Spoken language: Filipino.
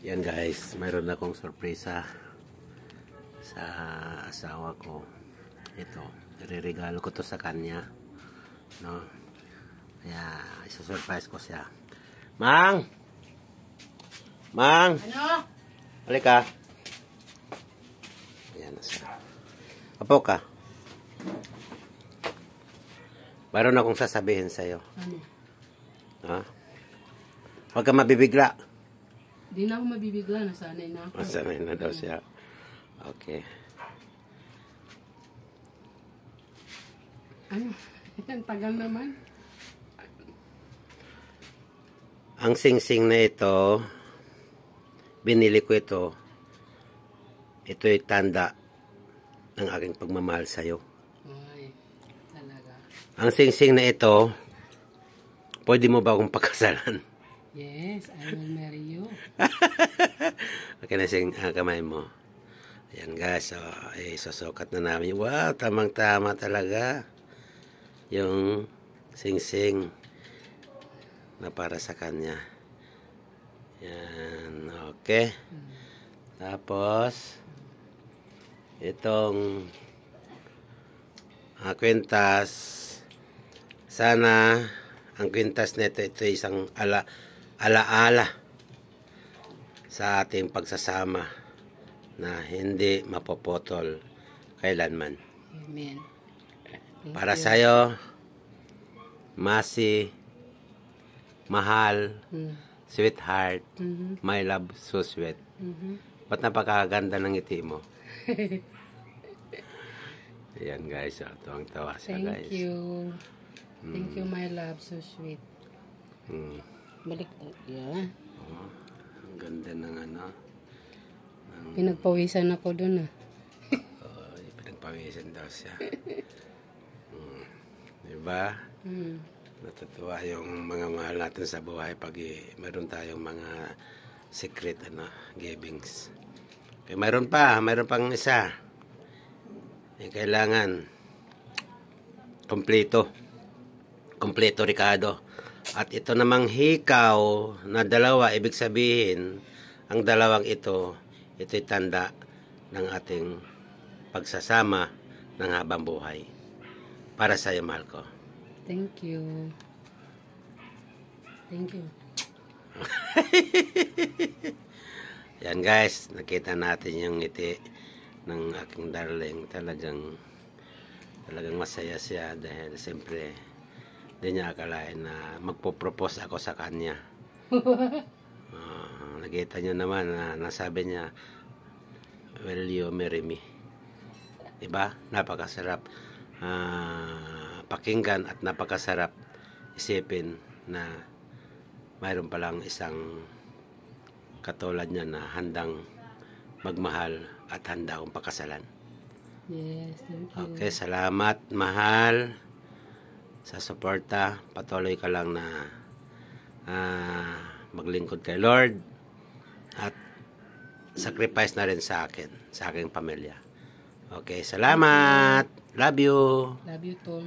Yan guys, mayroon akong sorpresa sa asawa ko. Ito, ireregalo ko to sa kanya. No? Kaya, isa-surprise ko siya. Mang! Mang! Ano? Halika. Ayan na siya. Apo ka. Mayroon akong sasabihin sa'yo. Ano? Ha? Huwag ka mabibigla. Di na ako mabibigla. Nasanay na ako. Nasanay na daw siya. Okay. Ano? Ang tagal naman. Ang sing-sing na ito, binili ko ito. Ito'y tanda ng aking pagmamahal sa'yo. Ay, talaga. Ang sing-sing na ito, pwede mo ba akong pagkasalan? Yes, I will marry you. Okay na sing kamay mo. Ayan guys, so, susukat na namin. Wow, tamang-tama talaga. Yung sing-sing na para sa kanya. Yan, okay. Tapos, itong kwintas. Sana ang kwintas nito, ito isang alaala sa ating pagsasama na hindi mapopotol kailanman. Amen. Para sa'yo, Masi, mahal, sweetheart, my love, so sweet. Ba't napakaganda ng ngiti mo? Ayan guys, tuwang-tawa siya guys. Thank you. Thank you, my love. So sweet. Balik. Yeah. Oh, ang ganda ng ano. Pinagpawisan ako dun ah. Pinagpawisan daw siya. Diba? Natutuwa yung mga mahal natin sa buhay pag mayroon tayong mga secret givings. Okay, mayroon pang isa. Kailangan kompleto Ricardo. At ito namang hikaw na dalawa, ibig sabihin ang dalawang ito'y tanda ng ating pagsasama ng habang buhay. Para sa iyo, mahal ko. Thank you. Thank you. Yan guys, nakita natin yung ngiti ng aking darling. Talagang masaya siya dahil siyempre hindi niya akalain na magpo-propose ako sa kanya. Nakita niyo naman na nasabi niya, will you marry me? Diba? Napakasarap pakinggan at napakasarap isipin na mayroon palang isang katulad niya na handang magmahal at handa akong pakasalan. Yes, thank you. Okay, salamat mahal sa suporta. Patuloy ka lang na maglingkod kay Lord at sacrifice na rin sa akin, sa aking pamilya. Okay, salamat. Love you. Love you too.